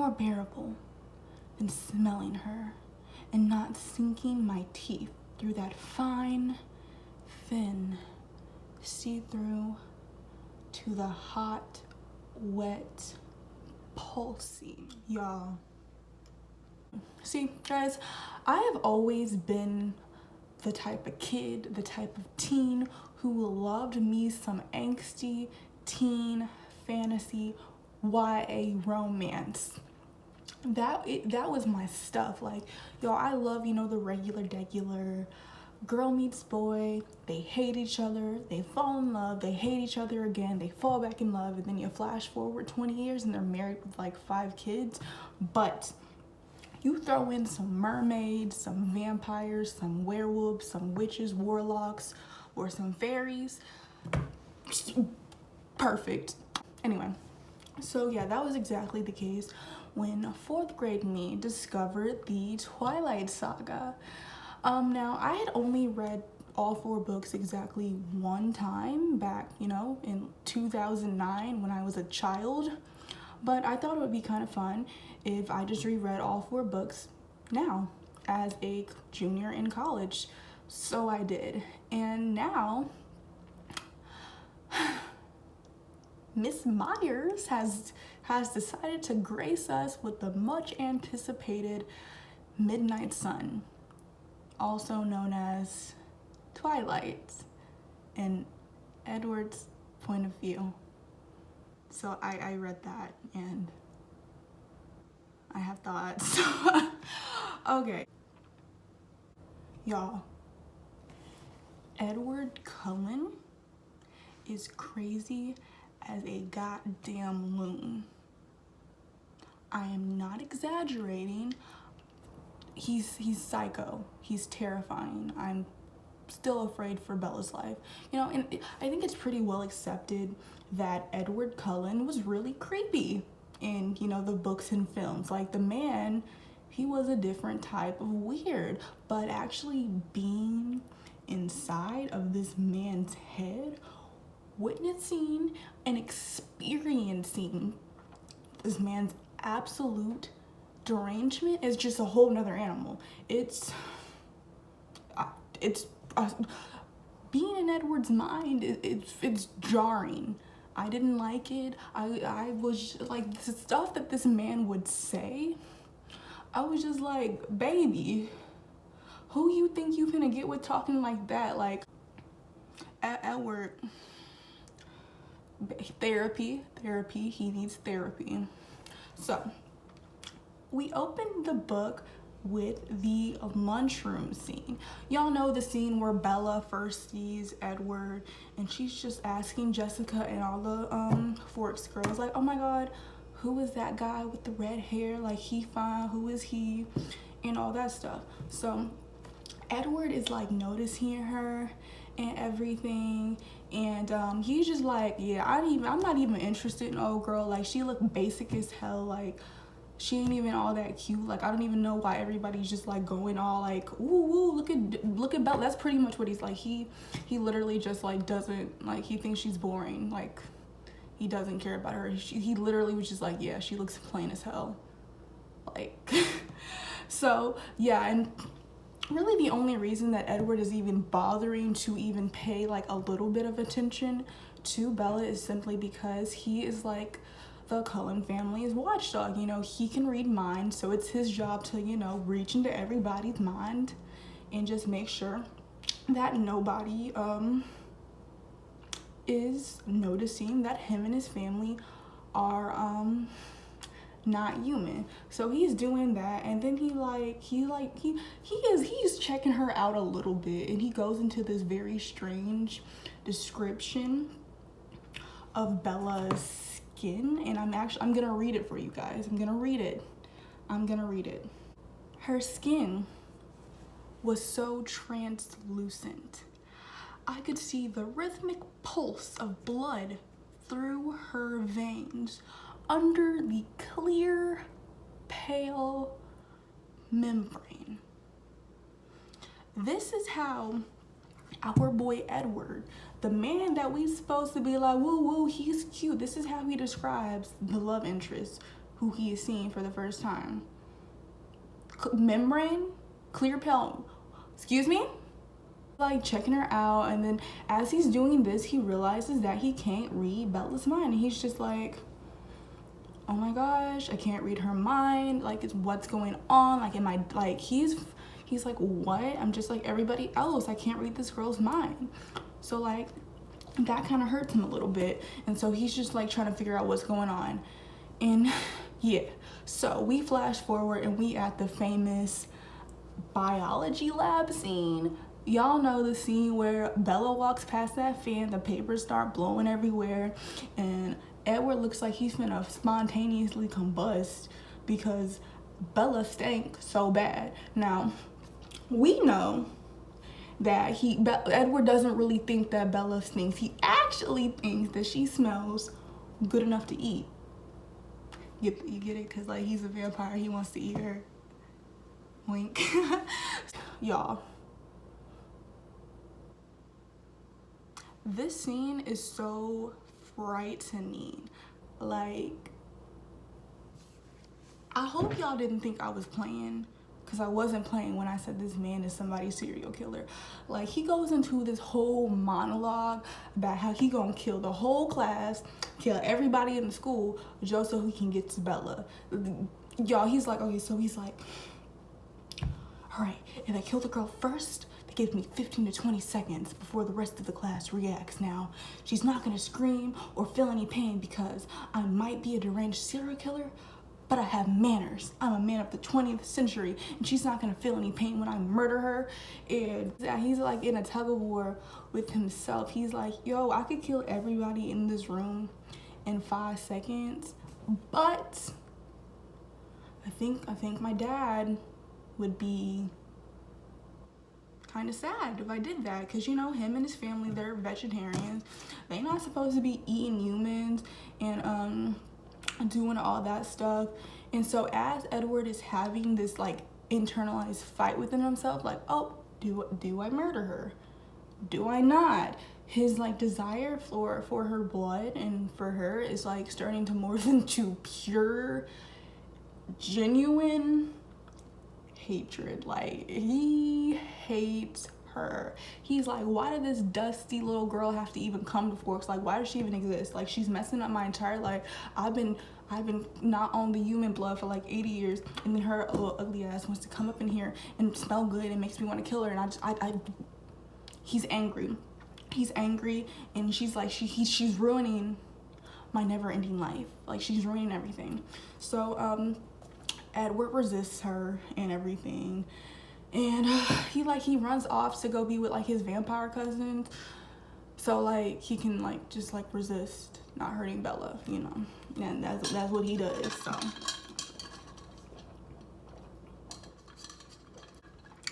more bearable than smelling her and not sinking my teeth through that fine, thin, see-through to the hot, wet, pulsing. Y'all. See, guys, I have always been the type of kid, the type of teen who loved me some angsty teen fantasy YA romance. That was my stuff. Like, yo, I love, you know, the regular girl meets boy, they hate each other, they fall in love, they hate each other again, they fall back in love, and then you flash forward 20 years and they're married with like 5 kids. But you throw in some mermaids, some vampires, some werewolves, some witches, warlocks, or some fairies. Perfect. Anyway, so yeah, that was exactly the case when 4th grade me discovered the Twilight Saga. Now, I had only read all 4 books exactly one time back, you know, in 2009 when I was a child. But I thought it would be kind of fun if I just reread all 4 books now as a junior in college. So I did. And now, Miss Myers has decided to grace us with the much anticipated Midnight Sun, also known as Twilight, in Edward's point of view. So I read that and I have thoughts. Okay. Y'all, Edward Cullen is crazy as a goddamn loon. I am not exaggerating. He's psycho. He's terrifying. I'm still afraid for Bella's life. You know, and I think it's pretty well accepted that Edward Cullen was really creepy in, you know, the books and films. Like, the man, he was a different type of weird, but actually being inside of this man's head, witnessing and experiencing this man's absolute derangement is just a whole nother animal. It's being in Edward's mind, it's jarring. I didn't like it. I was like, the stuff that this man would say, I was just like, baby, who you think you finna get with talking like that? Like, Edward, therapy, he needs therapy. So we opened the book with the lunchroom scene. Y'all know the scene where Bella first sees Edward and she's just asking Jessica and all the Forks girls, like, oh my god, who is that guy with the red hair? Like, he fine, who is he? And all that stuff. So Edward is like noticing her and everything, and he's just like, yeah, I'm not even interested in old girl. Like, she looked basic as hell. Like, she ain't even all that cute. Like, I don't even know why everybody's just like going all like, ooh, look at Bella. That's pretty much what he's like. He literally just like doesn't, like, he thinks she's boring. Like, he doesn't care about her. He literally was just like, yeah, she looks plain as hell. Like, so yeah, and really the only reason that Edward is even bothering to even pay like a little bit of attention to Bella is simply because he is like the Cullen family's watchdog. You know, he can read minds, so it's his job to, you know, reach into everybody's mind and just make sure that nobody is noticing that him and his family are not human. So he's doing that, and then he's checking her out a little bit, and he goes into this very strange description of Bella's skin, and I'm gonna read it for you guys. I'm gonna read it. Her skin was so translucent. I could see the rhythmic pulse of blood through her veins under the clear, pale membrane. This is how our boy Edward, the man that we supposed to be like, woo woo, he's cute. This is how he describes the love interest who he is seeing for the first time. Membrane, clear pill, excuse me? Like checking her out, and then as he's doing this, he realizes that he can't read Bella's mind, and he's just like, oh my gosh, I can't read her mind. Like, it's what's going on? Like, am I like, he's like, what? I'm just like everybody else. I can't read this girl's mind. So like that kind of hurts him a little bit, and so he's just like trying to figure out what's going on. And yeah, so we flash forward and we at the famous biology lab scene. Y'all know the scene where Bella walks past that fan, the papers start blowing everywhere, and Edward looks like he's gonna spontaneously combust because Bella stank so bad. Now, we know that Edward doesn't really think that Bella stinks. He actually thinks that she smells good enough to eat. You get it? Because like he's a vampire, he wants to eat her. Wink. Y'all, this scene is so frightening. Like, I hope y'all didn't think I was playing, because I wasn't playing when I said this man is somebody's serial killer. Like, he goes into this whole monologue about how he gonna kill the whole class, kill everybody in the school just so he can get to Bella. Y'all, he's like, okay, so he's like, all right, if I kill the girl first, they give me 15 to 20 seconds before the rest of the class reacts. Now, she's not gonna scream or feel any pain because I might be a deranged serial killer, but I have manners. I'm a man of the 20th century, and she's not gonna feel any pain when I murder her. And he's like in a tug of war with himself. He's like, yo, I could kill everybody in this room in 5 seconds, but I think my dad would be kind of sad if I did that, because you know, him and his family, they're vegetarians. They're not supposed to be eating humans and doing all that stuff. And so as Edward is having this like internalized fight within himself, like, oh, do I murder her? Do I not? His like desire for her blood and for her is like starting to morph into pure, genuine hatred. Like, he hates her. He's like, why did this dusty little girl have to even come to Forks? Like, why does she even exist? Like, she's messing up my entire life. I've been not on the human blood for like 80 years, and then her little ugly ass wants to come up in here and smell good and makes me want to kill her. And he's angry. He's angry, and she's like, she's ruining my never-ending life. Like, she's ruining everything. So Edward resists her and everything, and he runs off to go be with like his vampire cousins, so like he can like just like resist not hurting Bella, you know, and that's what he does.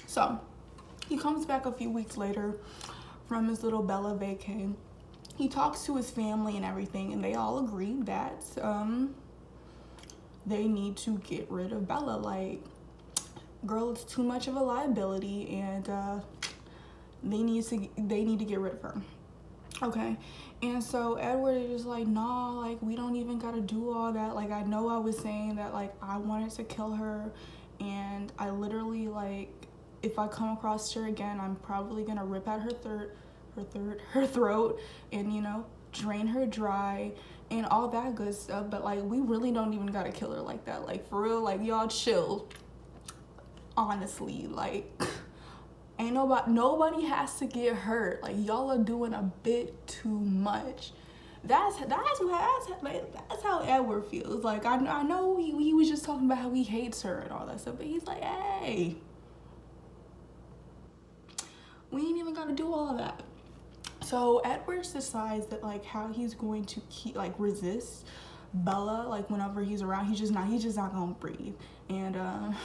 So he comes back a few weeks later from his little Bella vacay. He talks to his family and everything, and they all agree that they need to get rid of Bella. Like, girl, it's too much of a liability, and they need to get rid of her. Okay, and so Edward is just like, nah, like, we don't even gotta do all that. Like, I know I was saying that like I wanted to kill her, and I literally, like, if I come across her again, I'm probably gonna rip out her throat and, you know, drain her dry and all that good stuff. But like, we really don't even gotta kill her like that. Like, for real, like, y'all chill. Honestly, like, ain't nobody has to get hurt. Like, y'all are doing a bit too much. That's how Edward feels. Like, I know he was just talking about how he hates her and all that stuff, but he's like, hey, we ain't even gotta do all of that. So Edward decides that like how he's going to resist Bella, like whenever he's around, he's just not gonna breathe. And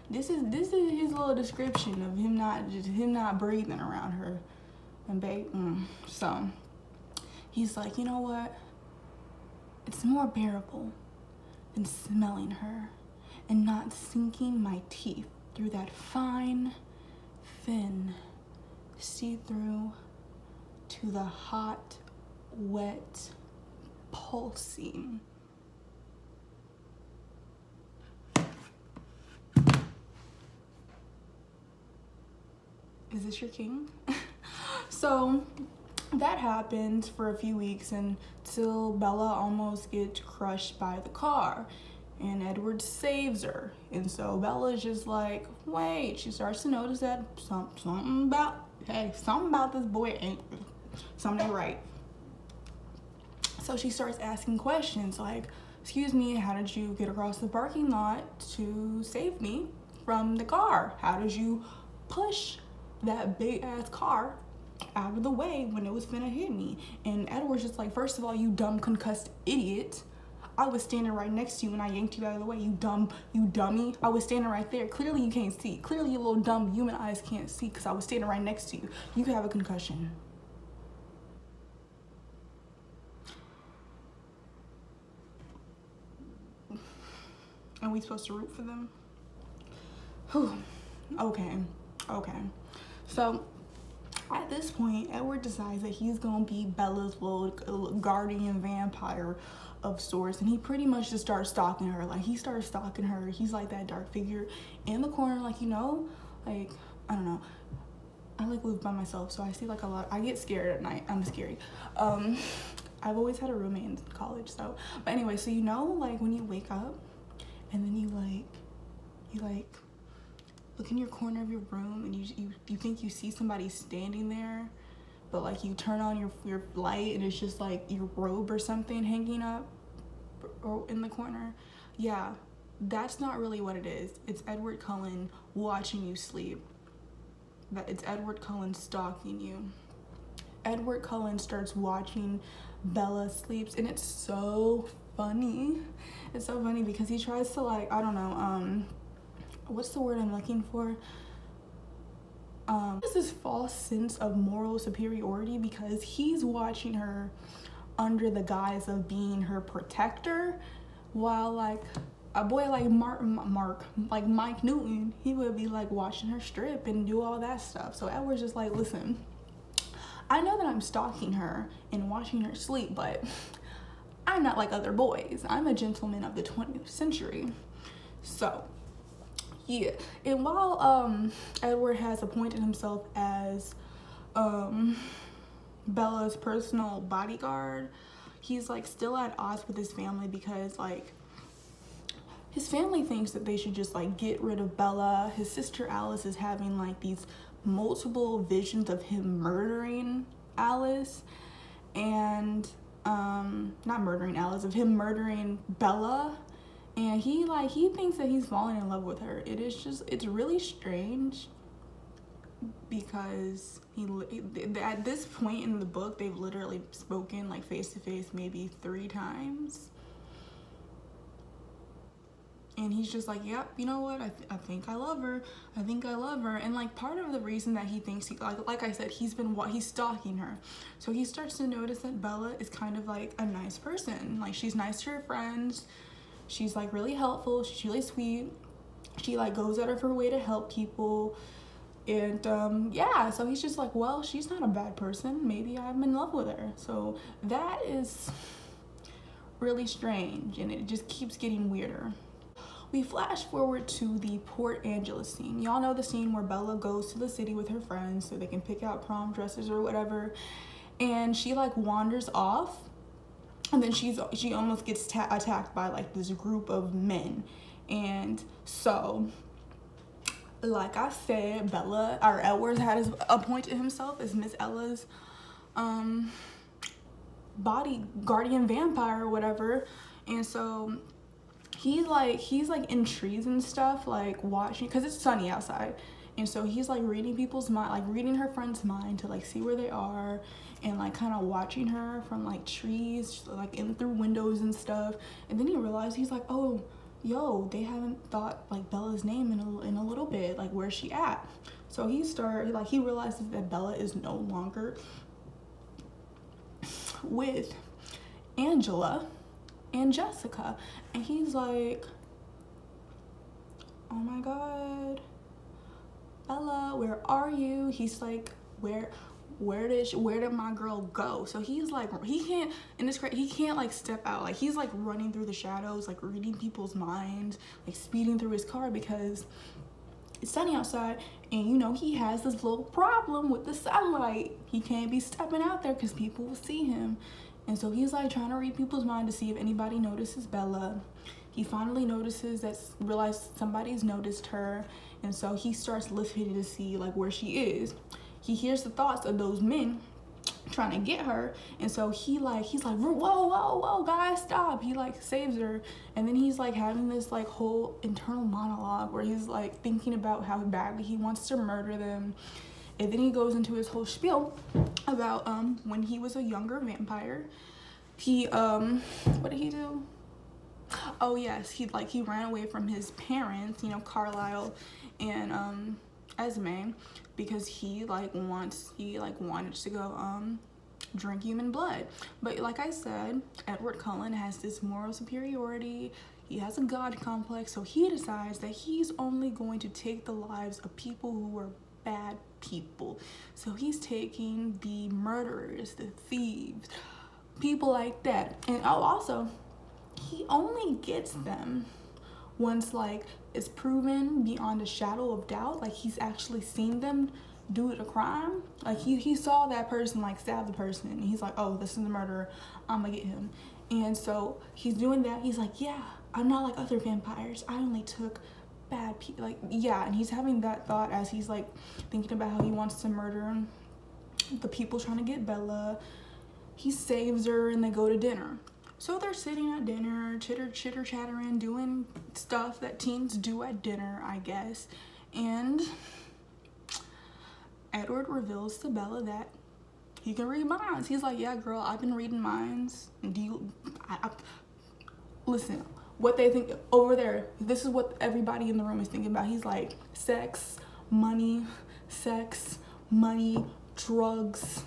this is his little description of him not breathing around her. And babe, so he's like, you know what? It's more bearable than smelling her and not sinking my teeth through that fine, thin, see-through to the hot, wet, pulsing is this your king? So that happens for a few weeks until Bella almost gets crushed by the car, and Edward saves her. And so Bella's just like, wait, she starts to notice that something about this boy ain't right. So she starts asking questions like, excuse me, how did you get across the parking lot to save me from the car? How did you push that big ass car out of the way when it was finna hit me? And Edward's just like, first of all, you dumb concussed idiot. I was standing right next to you and I yanked you out of the way, you dummy. I was standing right there. Clearly you can't see. Clearly your little dumb human eyes can't see because I was standing right next to you. You have a concussion. Are we supposed to root for them? Whew. Okay. So at this point, Edward decides that he's gonna be Bella's little guardian vampire of sorts, and he pretty much just starts stalking her. Like, he starts stalking her. He's like that dark figure in the corner, like, you know, like, I don't know. I like live by myself, so I see like a lot. I get scared at night. I'm scary. I've always had a roommate in college, so. But anyway, so you know, like when you wake up, and then you look in your corner of your room, and you think you see somebody standing there, but like you turn on your light and it's just like your robe or something hanging up or in the corner. Yeah, that's not really what it is. It's Edward Cullen watching you sleep. It's Edward Cullen stalking you. Edward Cullen starts watching Bella sleeps, and it's so funny. It's so funny because he tries to, like, I don't know, what's the word I'm looking for? There's this false sense of moral superiority because he's watching her under the guise of being her protector, while like a boy like Mike Newton, he would be like watching her strip and do all that stuff. So Edward's just like, listen, I know that I'm stalking her and watching her sleep, but I'm not like other boys. I'm a gentleman of the 20th century. So yeah, and while Edward has appointed himself as Bella's personal bodyguard, he's like still at odds with his family because like his family thinks that they should just like get rid of Bella. His sister Alice is having like these multiple visions of him murdering Alice, and not murdering Alice, of him murdering Bella. And he thinks that he's falling in love with her. It's really strange because at this point in the book, they've literally spoken like face to face maybe 3 times. And he's just like, yep, you know what? I think I love her. I think I love her. And like part of the reason that he thinks like I said, he's stalking her. So he starts to notice that Bella is kind of like a nice person. Like she's nice to her friends. She's like really helpful. She's really sweet. She like goes out of her way to help people. And yeah, so he's just like, well, she's not a bad person. Maybe I'm in love with her. So that is really strange, and it just keeps getting weirder. We flash forward to the Port Angeles scene. Y'all know the scene where Bella goes to the city with her friends so they can pick out prom dresses or whatever. And she like wanders off. And then she almost gets attacked by like this group of men. And so, like I said, Edward had appointed himself as Miss Ella's body guardian vampire or whatever. And so he's like in trees and stuff, like watching, because it's sunny outside. And so he's like reading people's mind, like reading her friend's mind to like see where they are, and like kind of watching her from like trees, like in through windows and stuff. And then he realized, he's like, oh, yo, they haven't thought like Bella's name in a little bit, like where's she at? So he realizes that Bella is no longer with Angela and Jessica. And he's like, oh my god, Bella, where are you? He's like, where did my girl go? So he's like, he can't like step out. Like he's like running through the shadows, like reading people's minds, like speeding through his car because it's sunny outside, and you know, he has this little problem with the sunlight. He can't be stepping out there because people will see him. And so he's like trying to read people's mind to see if anybody notices Bella. He finally notices realizes somebody's noticed her, and so he starts lifting to see like where she is. He hears the thoughts of those men trying to get her, and so he's like, whoa, guys, stop. He like saves her, and then he's like having this like whole internal monologue where he's like thinking about how badly he wants to murder them. And then he goes into his whole spiel about when he was a younger vampire. He what did he do? Oh yes, he ran away from his parents, you know, Carlisle and Esme, because he wanted to go drink human blood. But like I said, Edward Cullen has this moral superiority. He has a god complex, so he decides that he's only going to take the lives of people who are bad people. So he's taking the murderers, the thieves, people like that. And also, he only gets them once like it's proven beyond a shadow of doubt, like he's actually seen them do the crime. Like he saw that person like stab the person, and he's like, oh, this is the murderer, I'm gonna get him. And so he's doing that. He's like, yeah, I'm not like other vampires, I only took bad people. Like, yeah. And he's having that thought as he's like thinking about how he wants to murder the people trying to get Bella. He saves her, and they go to dinner. So they're sitting at dinner, chitter chattering, doing stuff that teens do at dinner, I guess. And Edward reveals to Bella that he can read minds. He's like, yeah, girl, I've been reading minds. And listen, what they think over there, this is what everybody in the room is thinking about. He's like, sex, money, drugs,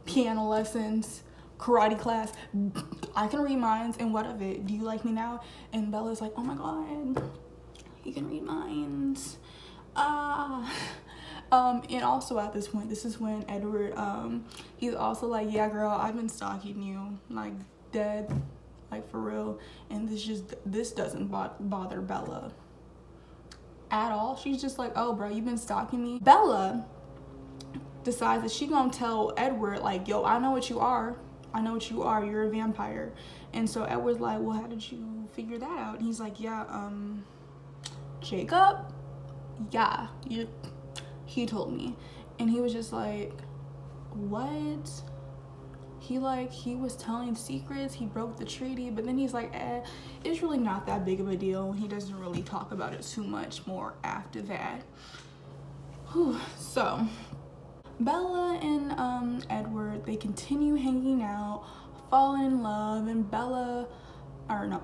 piano lessons, karate class. I can read minds, and what of it? Do you like me now? And Bella's like, oh my god, he can read minds. And also at this point, this is when Edward, he's also like, yeah, girl, I've been stalking you, like dead, like for real. And this doesn't bother Bella at all. She's just like, oh, bro, you've been stalking me. Bella decides that she gonna tell Edward, like, yo, I know what you are. You're a vampire. And so Edward's like, well, how did you figure that out? And he's like, yeah, Jacob? Yeah, he told me. And he was just like, what? He was telling secrets, he broke the treaty, but then he's like, it's really not that big of a deal. He doesn't really talk about it too much more after that. Whew. So Bella and Edward, they continue hanging out, fall in love, and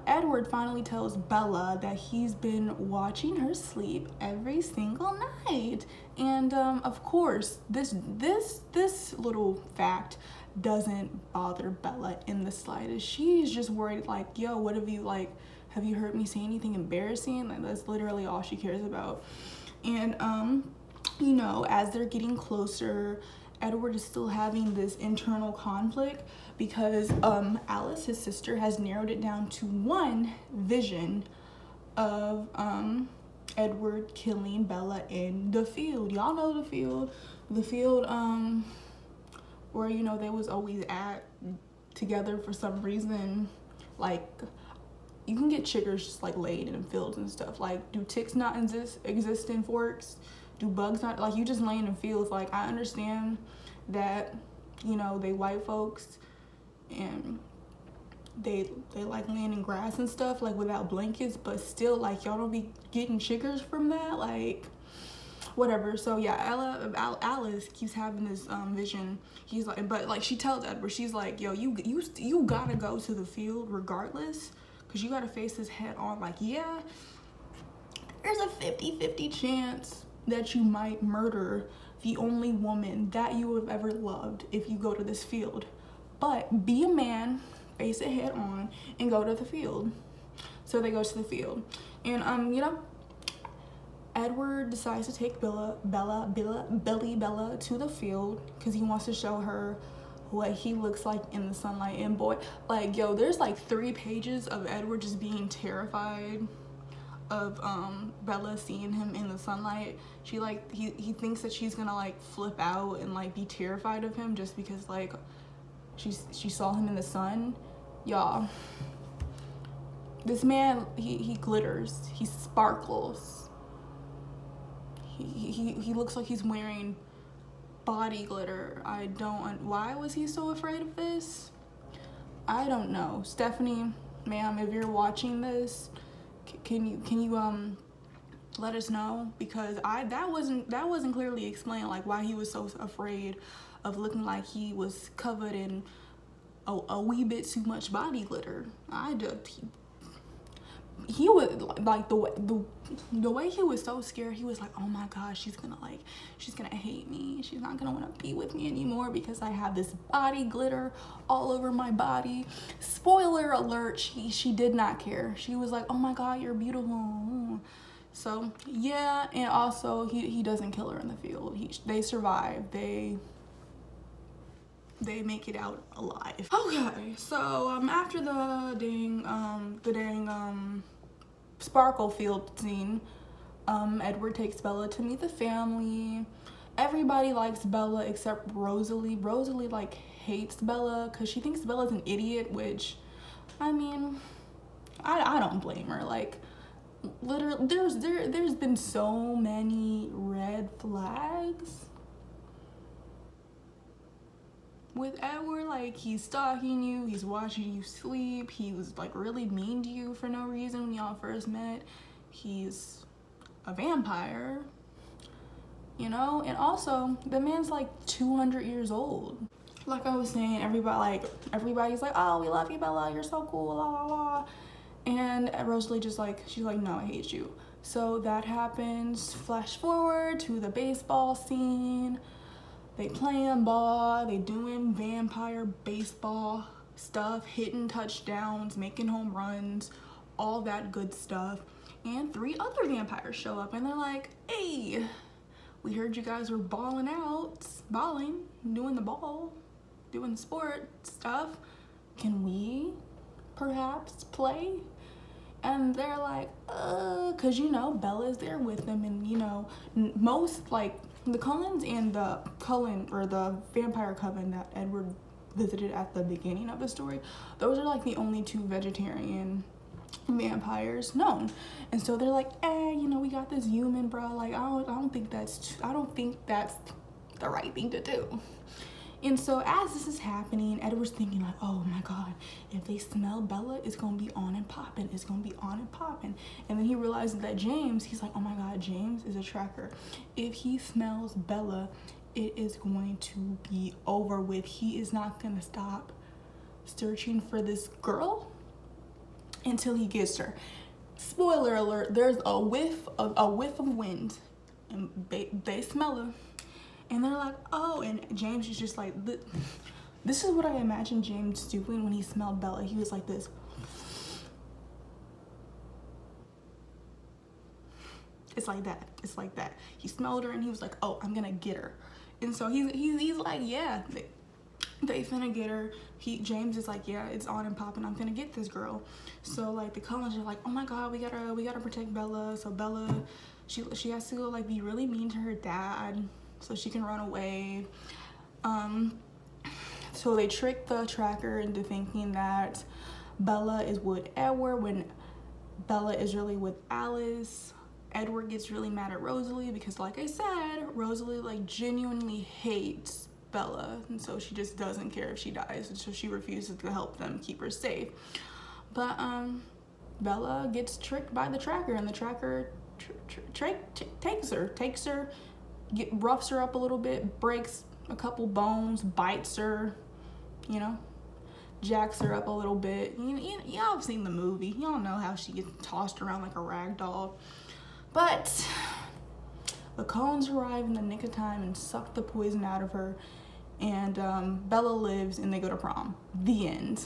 Edward finally tells Bella that he's been watching her sleep every single night. And of course, this little fact doesn't bother Bella in the slightest. She's just worried, like, yo, what have you heard me say anything embarrassing? Like, that's literally all she cares about. And you know, as they're getting closer, Edward is still having this internal conflict because Alice, his sister, has narrowed it down to one vision of Edward killing Bella in the field. Y'all know the field where, you know, they was always at together for some reason. Like, you can get chiggers just like laid in fields and stuff. Like, do ticks not exist in forks? Do bugs not? Like, you just laying in fields. Like, I understand that, you know, they white folks and they like laying in grass and stuff, like without blankets, but still, like, y'all don't be getting chiggers from that, like, whatever. So yeah, Alice keeps having this vision. He's like, but like, she tells Edward, she's like, yo, you gotta go to the field regardless, because you gotta face this head on. Like, yeah, there's a 50-50 chance that you might murder the only woman that you have ever loved if you go to this field. But be a man, face it head on, and go to the field. So they go to the field. And you know, Edward decides to take Bella to the field because he wants to show her what he looks like in the sunlight. And boy, like, yo, there's like 3 pages of Edward just being terrified Bella seeing him in the sunlight. He thinks that she's gonna like flip out and like be terrified of him just because like she saw him in the sun. Y'all, this man, he glitters, he sparkles. He looks like he's wearing body glitter. Why was he so afraid of this? I don't know. Stephanie, ma'am, if you're watching this, can you let us know, because that wasn't clearly explained, like why he was so afraid of looking like he was covered in a wee bit too much body glitter. He was like the way he was so scared. He was like, oh my gosh, she's gonna hate me. She's not gonna want to be with me anymore because I have this body glitter all over my body. Spoiler alert, she did not care. She was like, oh my god, you're beautiful. So yeah, and also he doesn't kill her in the field. They survive. They make it out alive. Okay, so after the dang sparkle field scene, Edward takes Bella to meet the family. Everybody likes Bella except Rosalie. Rosalie like hates Bella because she thinks Bella's an idiot, which, I mean, I don't blame her. Like, literally, there's been so many red flags with Edward. Like, he's stalking you, he's watching you sleep, he was like really mean to you for no reason when y'all first met, he's a vampire, you know. And also the man's like 200 years old. Like I was saying, everybody's like, oh, we love you, Bella, you're so cool, la la la. And Rosalie she's like, no, I hate you. So that happens. Flash forward to the baseball scene. They playing ball, they doing vampire baseball stuff, hitting touchdowns, making home runs, all that good stuff. And 3 other vampires show up and they're like, hey, we heard you guys were balling, doing the sport stuff. Can we perhaps play? And they're like, cause you know, Bella's there with them, and you know, most like the Cullens and the vampire coven that Edward visited at the beginning of the story, those are like the only 2 vegetarian vampires known. And so they're like, you know, we got this human, bro. Like, I don't think that's the right thing to do. And so as this is happening, Edward's thinking like, oh my god, if they smell Bella, it's gonna be on and popping. It's gonna be on and popping. And then he realizes that he's like, oh my god, James is a tracker. If he smells Bella, it is going to be over with. He is not gonna stop searching for this girl until he gets her. Spoiler alert, there's a whiff of wind, and they smell her. And they're like, oh, and James is just like, this is what I imagine James doing when he smelled Bella. He was like this. It's like that. He smelled her and he was like, oh, I'm gonna get her. And so he's like, yeah, they finna get her. James is like, yeah, it's on and popping. I'm gonna get this girl. So like the Cullens are like, oh my god, we gotta protect Bella. So Bella, she has to go like be really mean to her dad so she can run away. So they trick the tracker into thinking that Bella is with Edward when Bella is really with Alice. Edward gets really mad at Rosalie because, like I said, Rosalie like genuinely hates Bella, and so she just doesn't care if she dies, and so she refuses to help them keep her safe. But Bella gets tricked by the tracker, and the tracker takes her, roughs her up a little bit, breaks a couple bones, bites her, you know, jacks her up a little bit. Y'all have seen the movie. Y'all know how she gets tossed around like a rag doll. But the Cullens arrive in the nick of time and suck the poison out of her, and Bella lives and they go to prom. The end.